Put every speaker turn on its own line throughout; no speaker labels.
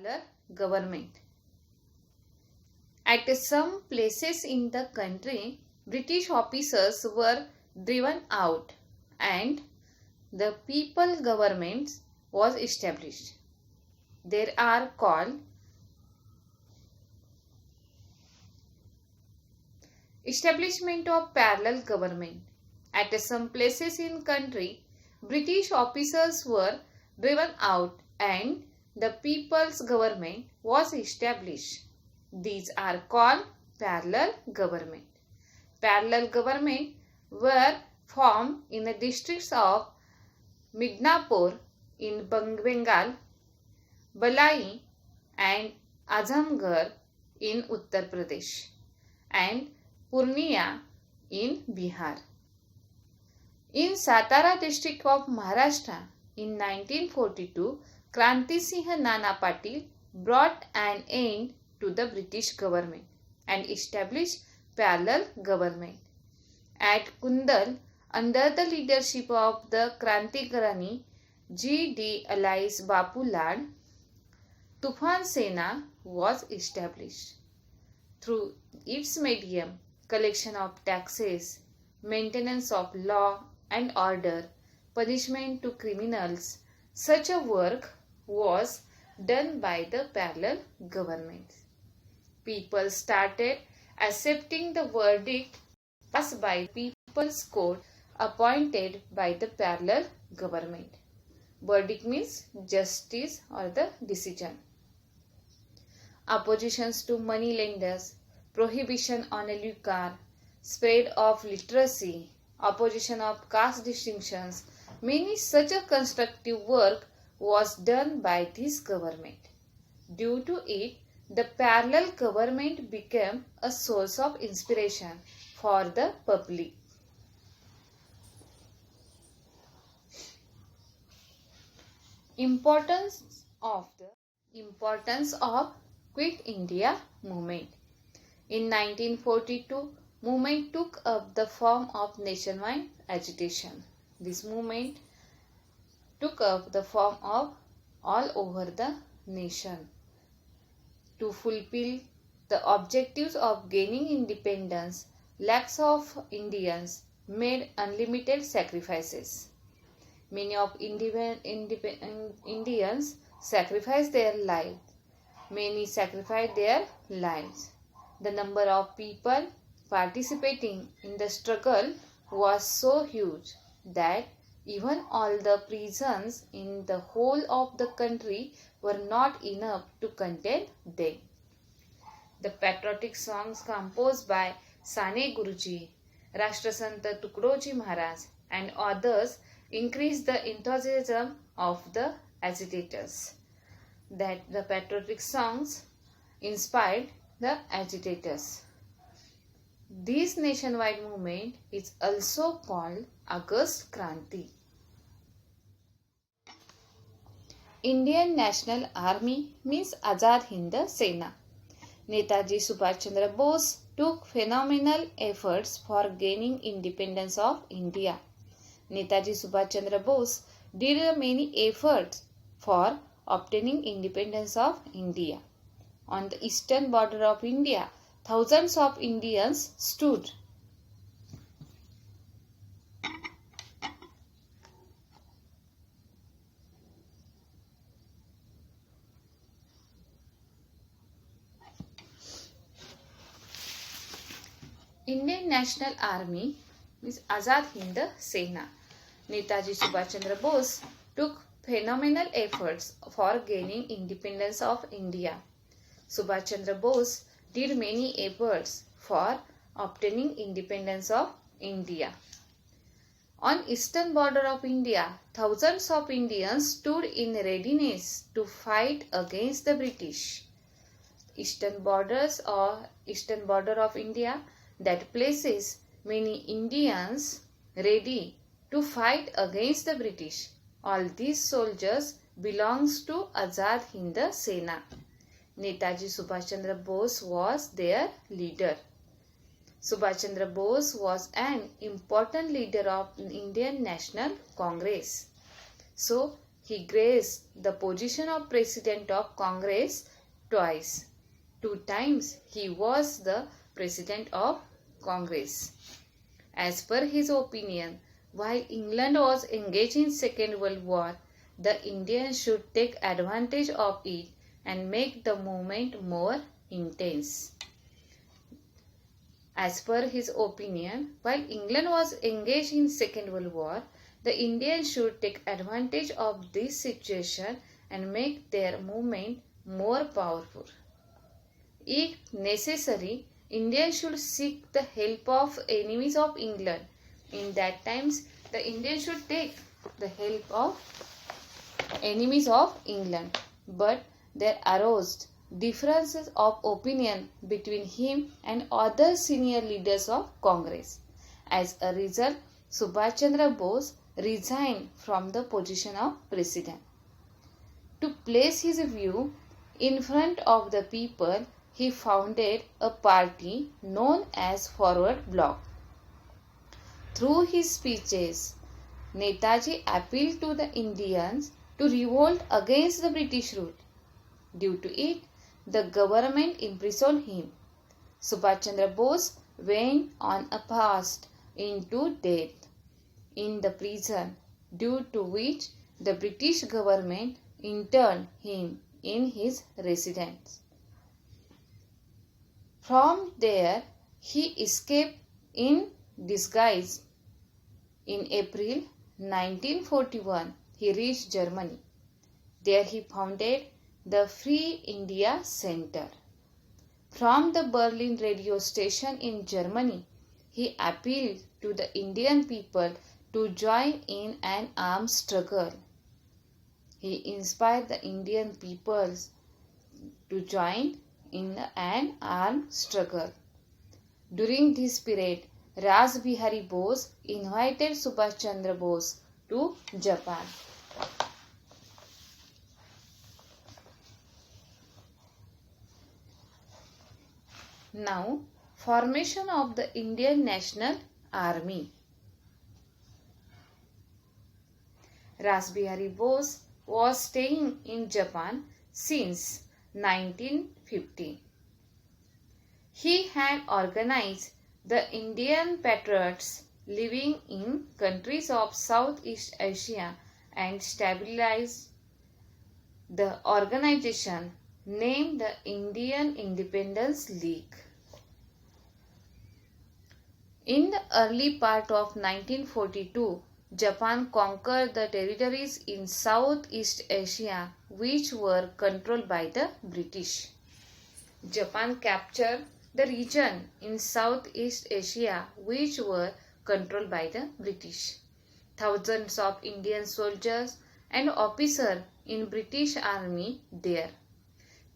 parallel government. At some places in the country, British officers were driven out and the people government was established. They are called establishment of parallel government. At some places in country, British officers were driven out and the people's government was established. These are called parallel government. Parallel government were formed in the districts of Midnapur in Bengal, Balai and Azamgarh in Uttar Pradesh and Purnia in Bihar. In Satara district of Maharashtra in 1942, Kranti Singh Nana Patil brought an end to the British government and established parallel government. At Kundal, under the leadership of the Krantikarani G.D. Alice Bapu Lad, Tufan Sena was established. Through its medium, collection of taxes, maintenance of law and order, punishment to criminals, such a work was done by the parallel government. People started accepting the verdict passed by People's Court appointed by the parallel government. Verdict means justice or the decision. Oppositions to money lenders, prohibition on lucre, spread of literacy, opposition of caste distinctions, many such a constructive work was done by this government. Due to it, the parallel government became a source of inspiration for the public. Importance of Quit India movement. In 1942, movement took up the form of nationwide agitation. This movement took up the form of all over the nation. To fulfill the objectives of gaining independence, lakhs of Indians made unlimited sacrifices. Many of Indians sacrificed their lives. Many sacrificed their lives. The number of people participating in the struggle was so huge that even all the prisons in the whole of the country were not enough to contain them. The patriotic songs composed by Sane Guruji, Rashtrasant Tukdoji Maharaj and others increased the enthusiasm of the agitators. That the patriotic songs inspired the agitators. This nationwide movement is also called August Kranti. Indian National Army means Azad Hind Sena. Netaji Subhash Chandra Bose took phenomenal efforts for gaining independence of India. Netaji Subhash Chandra Bose did many efforts for obtaining independence of India. On the eastern border of India, thousands of Indians stood. Indian National Army means Azad Hind Sena. Netaji Subhash Chandra Bose took phenomenal efforts for gaining independence of India. Subhash Chandra Bose did many efforts for obtaining independence of India. On eastern border of India, thousands of Indians stood in readiness to fight against the British. Eastern border of India, that places many Indians ready to fight against the British. All these soldiers belongs to Azad Hind Sena. Netaji Subhash Chandra Bose was their leader. Subhash Chandra Bose was an important leader of Indian National Congress. So, he graced the position of President of Congress twice. 2 times he was the President of Congress. As per his opinion, while England was engaged in Second World War, the Indians should take advantage of it and make the movement more intense. As per his opinion, while England was engaged in Second World War, the Indians should take advantage of this situation and make their movement more powerful. If necessary, Indians should seek the help of enemies of England. In that times, the Indians should take the help of enemies of England. But there arose differences of opinion between him and other senior leaders of Congress. As a result, Subhash Chandra Bose resigned from the position of president. To place his view in front of the people, he founded a party known as Forward Bloc. Through his speeches, Netaji appealed to the Indians to revolt against the British rule. Due to it, the government imprisoned him. Subhash Chandra Bose went on a fast into death in the prison, due to which the British government interned him in his residence. From there, he escaped in disguise. In April 1941, he reached Germany. There he founded the Free India Center. From the Berlin radio station in Germany, he appealed to the Indian people to join in an armed struggle. He inspired the Indian peoples to join in an armed struggle. During this period, Ras Bihari Bose invited Subhash Chandra Bose to Japan. Now, formation of the Indian National Army. Ras Bihari Bose was staying in Japan since 1950. He had organized the Indian patriots living in countries of Southeast Asia and stabilized the organization named the Indian Independence League. In the early part of 1942, Japan conquered the territories in Southeast Asia which were controlled by the British. Japan captured the region in Southeast Asia which were controlled by the British. Thousands of Indian soldiers and officers in British Army there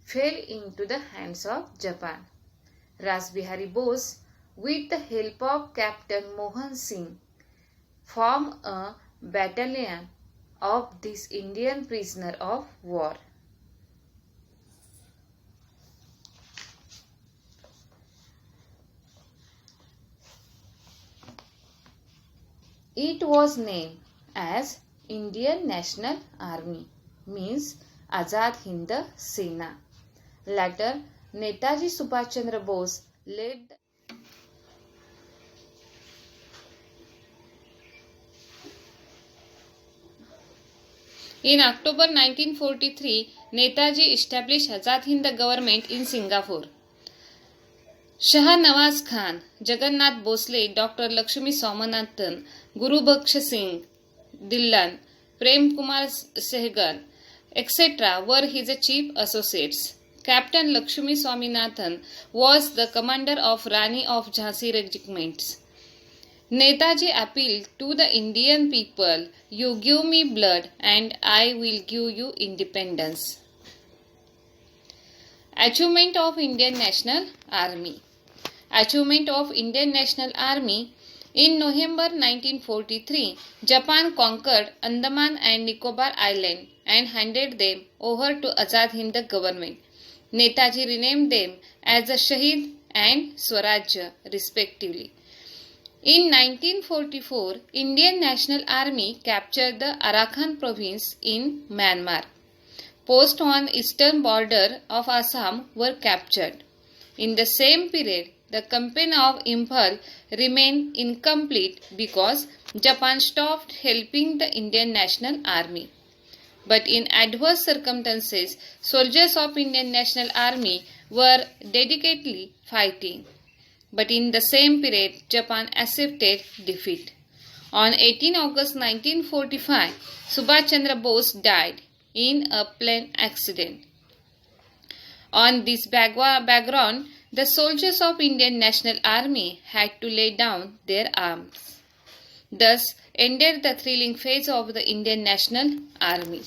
fell into the hands of Japan. Ras Bihari Bose, with the help of Captain Mohan Singh, formed a battalion of these Indian prisoners of war. It was named as Indian National Army, means Azad Hind Sena. Later, Netaji Subhash Chandra Bose led In October 1943, Netaji established Azad Hind government in Singapore. Shah Nawaz Khan, Jagannath Bosle, Dr. Lakshmi Swaminathan, Guru Baksha Singh, Dhillon, Prem Kumar Sehgal, etc. were his chief associates. Captain Lakshmi Swaminathan was the commander of Rani of Jhansi regiments. Netaji appealed to the Indian people, "You give me blood and I will give you independence." Achievement of Indian National Army. Achievement of Indian National Army. In November 1943, Japan conquered Andaman and Nicobar Island and handed them over to Azad Hind government. Netaji renamed them as the Shahid and Swaraj respectively. In 1944, Indian National Army captured the Arakan province in Myanmar. Posts on eastern border of Assam were captured. In the same period, the campaign of Imphal remained incomplete because Japan stopped helping the Indian National Army. But in adverse circumstances, soldiers of Indian National Army were dedicatedly fighting. But in the same period, Japan accepted defeat. On 18 August 1945, Subhash Chandra Bose died in a plane accident. On this background, the soldiers of Indian National Army had to lay down their arms. Thus ended the thrilling phase of the Indian National Army.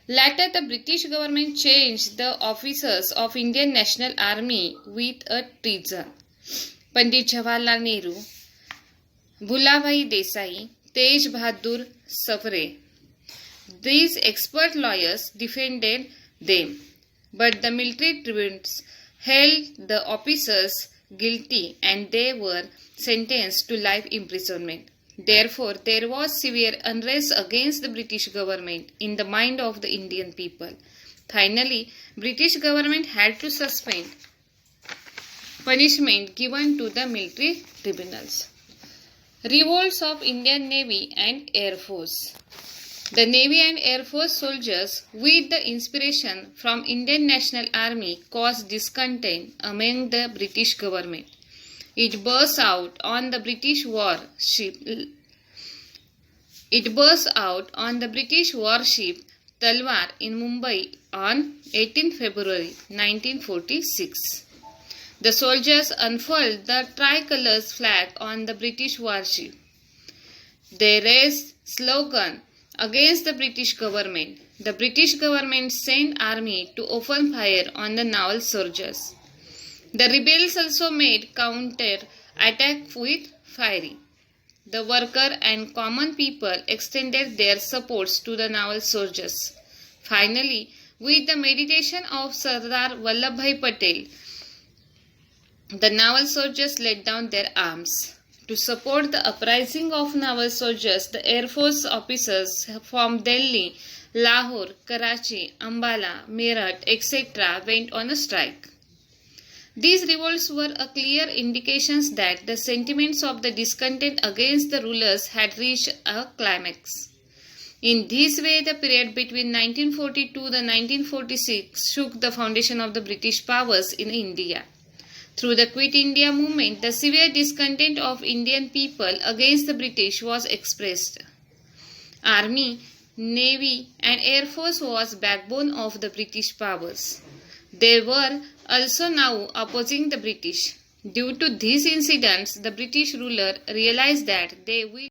Later, the British government changed the officers of Indian National Army with a treason. Pandit Jawaharlal Nehru, Bhulabhai Desai, Tej Bahadur Savre. These expert lawyers defended them, but the military tribunals held the officers guilty and they were sentenced to life imprisonment. Therefore, there was severe unrest against the British government in the mind of the Indian people. Finally, British government had to suspend punishment given to the military tribunals. Revolts of Indian Navy and Air Force. The Navy and Air Force soldiers, with the inspiration from Indian National Army, caused discontent among the British government. It burst out on the British warship Talwar in Mumbai on 18 February 1946. The soldiers unfurled the tricolour flag on the British warship. They raised slogan against the British government. The British government sent army to open fire on the naval soldiers. The rebels also made counter attack with firing. The worker and common people extended their supports to the naval soldiers. Finally, with the mediation of Sardar Vallabhbhai Patel, the naval soldiers laid down their arms. To support the uprising of naval soldiers, the Air Force officers from Delhi, Lahore, Karachi, Ambala, Meerut, etc. went on a strike. These revolts were a clear indications that the sentiments of the discontent against the rulers had reached a climax. In this way, the period between 1942 to 1946 shook the foundation of the British powers in India. Through the Quit India movement, the severe discontent of Indian people against the British was expressed. Army, Navy and Air Force was backbone of the British powers. They were also now opposing the British. Due to these incidents, the British ruler realized that they will